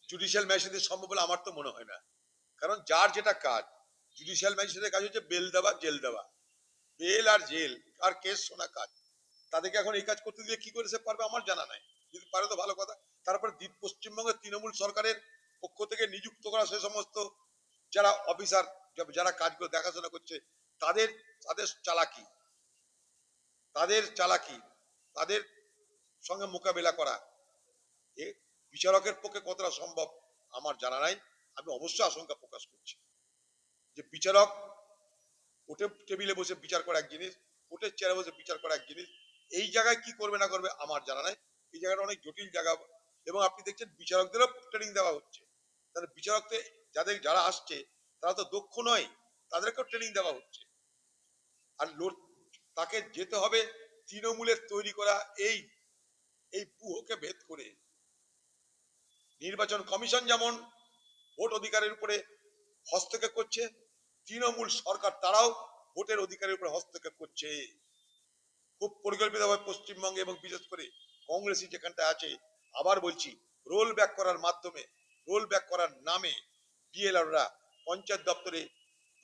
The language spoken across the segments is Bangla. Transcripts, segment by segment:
জুডিশিয়াল ম্যাজিস্ট্রেট সম্ভব বলে আমার তো মনে হয় না। কারণ যার যেটা কাজ, জুডিশিয়াল ম্যাজিস্ট্রেটের কাজ হচ্ছে বেল দেওয়া, জেল দেওয়া। বেল আর জেল আর কেস শোনা কাজ। তাদেরকে এখন এই কাজ করতে দিয়ে কি করে সে পারবে আমার জানা নাই। যদি পারে তো ভালো কথা। তারপরে পশ্চিমবঙ্গের তৃণমূল সরকারের পক্ষ থেকে নিযুক্ত করা সে সমস্ত যারা অফিসার, যারা কাজগুলো দেখাশোনা করছে, তাদের তাদের চালাকি, তাদের সঙ্গে মোকাবেলা করা এ বিচারকের পক্ষে কতটা সম্ভব আমার জানা নাই। আমি অবশ্যই আশঙ্কা প্রকাশ করছি যে বিচারক কোর্টে টেবিলে বসে বিচার করা এক জিনিস, কোর্টের চেয়ারে বসে বিচার করা এক জিনিস। এই জায়গায় কি করবে না করবে আমার জানা নাই। এই জায়গাটা অনেক জটিল জায়গা। এবং আপনি দেখছেন বিচারকদেরও ট্রেনিং দেওয়া হচ্ছে। তাহলে বিচারকদের যারা আসছে তারা তো দক্ষ নয়, তাদেরকেও ট্রেনিং দেওয়া হচ্ছে। আর তাকে যেতে হবে তৃণমূলের তৈরি করা এই এই পুহকে ভেদ করে। নির্বাচন কমিশন যেমন ভোট অধিকারের উপরে হস্তক্ষেপ করছে, তৃণমূল সরকার তারাও ভোটের অধিকারের উপরে হস্তক্ষেপ করছে খুব পরিকল্পিতভাবে পশ্চিমবঙ্গে, এবং বিশেষ করে কংগ্রেসই যেখানটা আছে। আবার বলছি, রোল ব্যাক করার মাধ্যমে, রোল ব্যাক করার নামে বিএলআররা পঞ্চায়েত দপ্তরে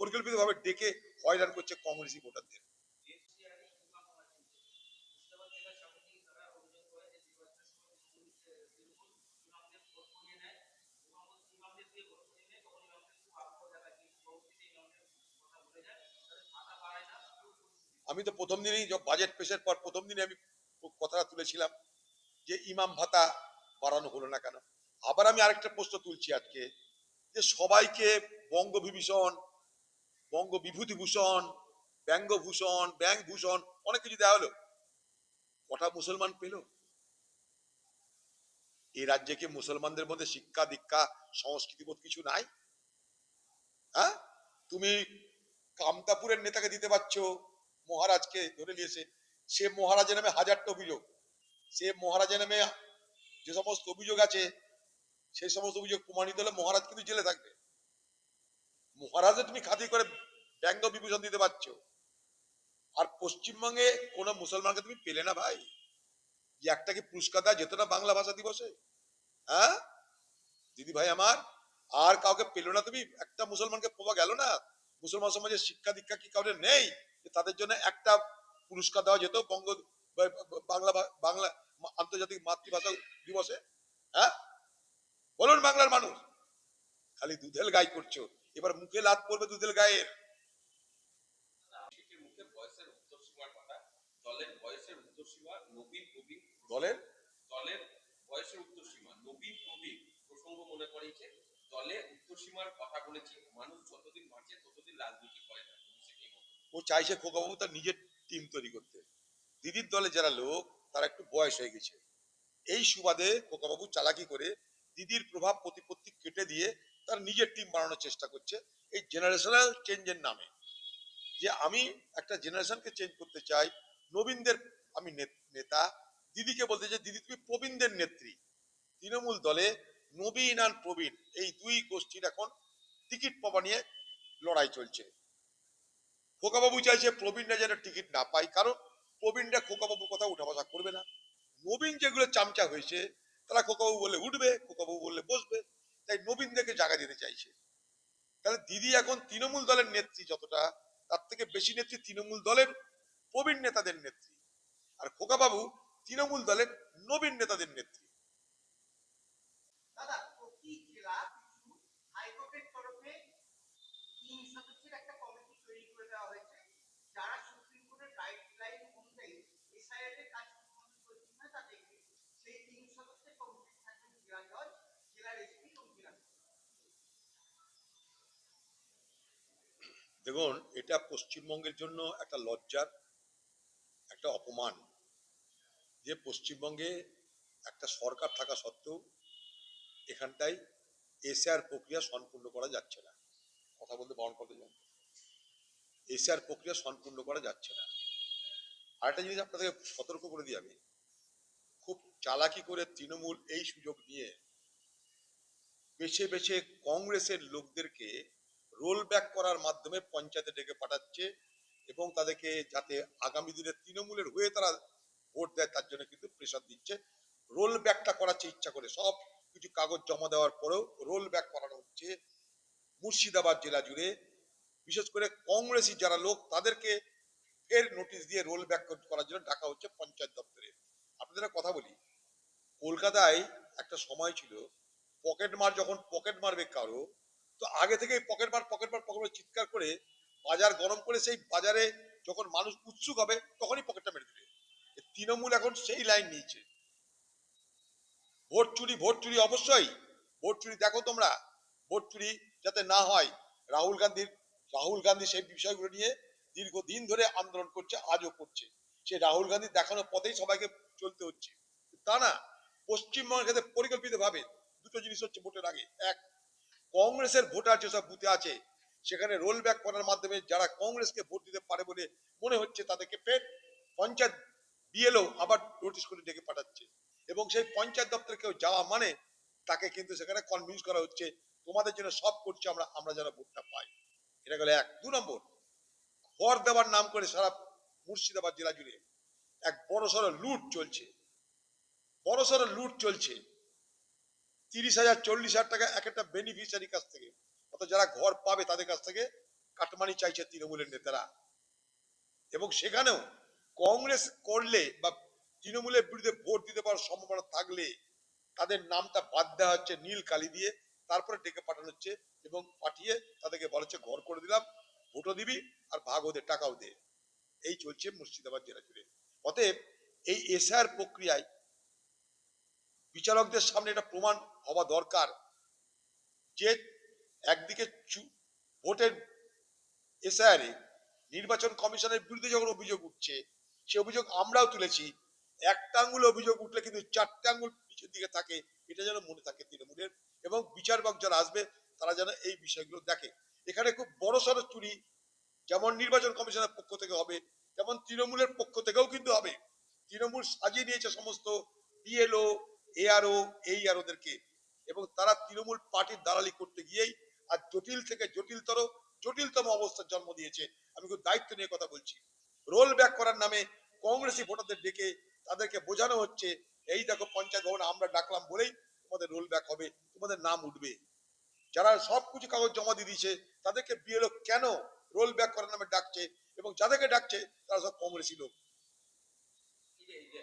পরিকল্পিতভাবে ডেকে হয়রান করছে কংগ্রেসি ভোটারদের। আমি তো প্রথম দিনই বাজেট পেশের পর প্রথম দিনে আমি কথাটা তুলেছিলাম যে ইমাম ভাতা বাড়ানো হলো না কেন। আবার আমি আরেকটা প্রশ্ন তুলছি আজকে, যে সবাইকে বঙ্গবিভূষণ, বঙ্গ বিভূতিভূষণ, ব্যঙ্গভূষণ, ব্যাংকভূষণ অনেক কিছু দেওয়া হলো, কটা মুসলমান পেল? এই রাজ্যে কি মুসলমানদের মধ্যে শিক্ষা দীক্ষা সংস্কৃতিবোধ কিছু নাই? হ্যাঁ, তুমি কামতাপুরের নেতাকে দিতে পারছো, মহারাজকে ধরে নিয়েছে, সে মহারাজের নামে হাজারটা অভিযোগ, সে মহারাজের নামে যে সমস্ত অভিযোগ আছে সেই সমস্ত অভিযোগ প্রমাণিত হলে মহারাজ কিন্তু জেলে থাকবে। মহারাজে তুমি খাতির করে ব্যঙ্গ বিভূষণ দিতে পারছো, আর পশ্চিমবঙ্গে কোন মুসলমানকে তুমি পেলে না ভাই। যে একটা কি পুরস্কার দেওয়া যেত না বাংলা ভাষা দিবসে? হ্যাঁ দিদি ভাই আমার, আর কাউকে পেলো না তুমি? একটা মুসলমানকে পাওয়া গেল না? মুসলমান সমাজের শিক্ষা দীক্ষা কি কাউকে নেই তাদের জন্য একটা পুরস্কার দেওয়া যেত বাংলা বাংলা আন্তর্জাতিক মাতৃভাষা দিবসে? হ্যাঁ বলুন বাংলার মানুষ। খালি দুধেল গাই করছো, এবার মুখে লাত পড়বে দুধেল গায়ের। দলের দলের বয়সের উত্তরসীমা নবীন প্রবীণ প্রসঙ্গ মনে করেছে, দলে উত্তরসীমার কথা বলেছে, মানুষ যতদিন বাঁচে ততদিন রাজনীতি করে না। ও চাইছে খোকাবাবু তার নিজের টিম তৈরি করতে। দিদির দলে যারা লোক তারা একটু বয়স হয়ে গেছে, এই সুবাদে খোকাবাবু চালাকি করে দিদির প্রভাব প্রতিপত্তি কেটে দিয়ে তার নিজের টিম বানানোর চেষ্টা করছে এই জেনারেশনাল চেঞ্জের নামে। যে আমি একটা জেনারেশনকে চেঞ্জ করতে চাই, নবীনদের আমি নেতা, দিদিকে বলতে চাই দিদি তুমি প্রবীণদের নেত্রী। তৃণমূল দলে নবীন আর প্রবীণ এই দুই গোষ্ঠীর এখন টিকিট পাওয়া নিয়ে লড়াই চলছে। খোকাবাবু চাইছে প্রবীণরা যেন টিকিট না পায়, কারণ প্রবীণরা খোকাবাবুর কথা উঠা বসা করবে না। নবীন যেগুলো চামচা হয়েছে তারা খোকাবাবু বললে উঠবে, খোকাবাবু বললে বসবে, তাই নবীনদেরকে জায়গা দিতে চাইছে। তাহলে দিদি এখন তৃণমূল দলের নেত্রী যতটা, তার থেকে বেশি নেত্রী তৃণমূল দলের প্রবীণ নেতাদের নেত্রী, আর খোকাবাবু তৃণমূল দলের নবীন নেতাদের নেত্রী। দেখুন, এটা পশ্চিমবঙ্গের জন্য একটা লজ্জার, একটা অপমান, যে পশ্চিমবঙ্গে একটা সরকার থাকা সত্ত্বেও এখানটায় এসআর প্রক্রিয়া সম্পূর্ণ করা যাচ্ছে না। কথা বলতে বারণ করতে যান, এসআর প্রক্রিয়া সম্পূর্ণ করা যাচ্ছে না। আরেকটা জিনিস আপনাদের সতর্ক করে দিই, আমি খুব চালাকি করে তৃণমূল এই সুযোগ নিয়ে বেছে বেছে কংগ্রেসের লোকদেরকে রোল ব্যাক করার মাধ্যমে পঞ্চায়েতে ডেকে পাঠাচ্ছে, এবং তাদেরকে যাতে আগামী দিনে তৃণমূলের হয়ে তারা ভোট দেয় তার জন্য কিন্তু প্রেশার দিচ্ছে। রোল ব্যাকটা করাচ্ছে ইচ্ছা করে, সব কিছু কাগজ জমা দেওয়ার পরেও রোল ব্যাক করানো হচ্ছে মুর্শিদাবাদ জেলা জুড়ে। বিশেষ করে কংগ্রেসী যারা লোক তাদেরকে ফের নোটিশ দিয়ে রোল ব্যাক করার জন্য ডাকা হচ্ছে পঞ্চায়েত দপ্তরে। আপনাদের একটা কথা বলি, কলকাতায় একটা সময় ছিল পকেট মার যখন পকেট মারবে কারো, তো আগে থেকেই পকেট মার পকেট মার পকেট মার চিৎকার করে বাজার গরম করে সেই বাজারে যখন মানুষ উৎসুক হবে তখনই পকেটটা মেরে দেবে। তৃণমূল এখন সেই লাইন নিয়েছে। ভোট চুরি অবশ্যই, ভোট চুরি দেখো তোমরা, ভোট চুরি যাতে না হয় রাহুল গান্ধীর রাহুল গান্ধী সেই বিষয়গুলো নিয়ে দীর্ঘদিন ধরে আন্দোলন করছে, আজও করছে। সেই রাহুল গান্ধী দেখানোর পথেই সবাইকে চলতে হচ্ছে, তা না। পশ্চিমবঙ্গের ক্ষেত্রে পরিকল্পিত ভাবে দুটো জিনিস হচ্ছে ভোটের আগে। এক, কংগ্রেসের ভোটার যেসব বুথে আছে সেখানে রোল ব্যাক করার মাধ্যমে যারা কংগ্রেসকে ভোট দিতে পারে বলে মনে হচ্ছে তাদেরকে ফের পঞ্চায়েত বিএলও আবার নোটিশ করে ডেকে পাঠাচ্ছে, এবং সেই পঞ্চায়েত দপ্তরে কেউ যাওয়া মানে তাকে কিন্তু সেখানে কনভিন্স করা হচ্ছে তোমাদের জন্য সব করছি আমরা, আমরা যারা ভোটটা পাই। এটা গেল এক। দু নম্বর, ঘর দেওয়ার নাম করে সারা মুর্শিদাবাদ জেলা জুড়ে এক বড়সড় লুট চলছে, বড়সড় লুট চলছে। 30,000 40,000 টাকা এক একটা বেনিফিশিয়ারি কাছ থেকে, অর্থাৎ যারা ঘর পাবে তাদের কাছ থেকে কাটমানি চাইছে তৃণমূলের নেতারা। এবং সেখানেও কংগ্রেস করলে বা তৃণমূলের বিরুদ্ধে ভোট দিতে পারার সম্ভাবনা থাকলে তাদের নামটা বাদ দেওয়া হচ্ছে নীল কালি দিয়ে, তারপরে ডেকে পাঠানো হচ্ছে এবং পাঠিয়ে তাদেরকে বলা হচ্ছে ঘর করে দিলাম, ভোটও দিবি আর ভাগ ওদের টাকাও দে। এই চলছে মুর্শিদাবাদ জেলা জুড়ে। অতএব এই এসআর প্রক্রিয়ায় বিচারকদের সামনে এটা প্রমাণ হওয়া দরকার যে একদিকে ভোটের এসআইআরে নির্বাচন কমিশনের বিরুদ্ধে যখন অভিযোগ উঠছে, সে অভিযোগ আমরাও তুলেছি, একটা আঙ্গুল অভিযোগ উঠলে কিন্তু চারটে আঙ্গুল পিছের দিকে থাকে, এটা যেন মনে থাকে তৃণমূলের। এবং বিচারক যারা আসবে তারা যেন এই বিষয়গুলো দেখে। এখানে খুব বড় সড়ো চুরি যেমন নির্বাচন কমিশনের পক্ষ থেকে হবে, তেমন তৃণমূলের পক্ষ থেকেও কিন্তু হবে। তৃণমূল সাজিয়ে নিয়েছে সমস্ত বিএলও, এআরও, এইআরওদেরকে, এবং তারা তৃণমূল পার্টির দালালি করতে গিয়েই আর জটিল থেকে জটিলতম অবস্থার জন্ম দিয়েছে। আমি খুব দায়িত্ব নিয়ে কথা বলছি। রোল ব্যাক করার নামে কংগ্রেসি ভোটারদের ডেকে তাদেরকে বোঝানো হচ্ছে এই দেখো পঞ্চায়েত ভবন আমরা ডাকলাম বলেই তোমাদের রোল ব্যাক হবে, তোমাদের নাম উঠবে। যারা সবকিছু কাগজ জমা দিয়ে দিয়েছে তাদেরকে বিএলও কেন রোল ব্যাক করার নামে ডাকছে, এবং যাদেরকে ডাকছে তারা সব কংগ্রেসী লোক।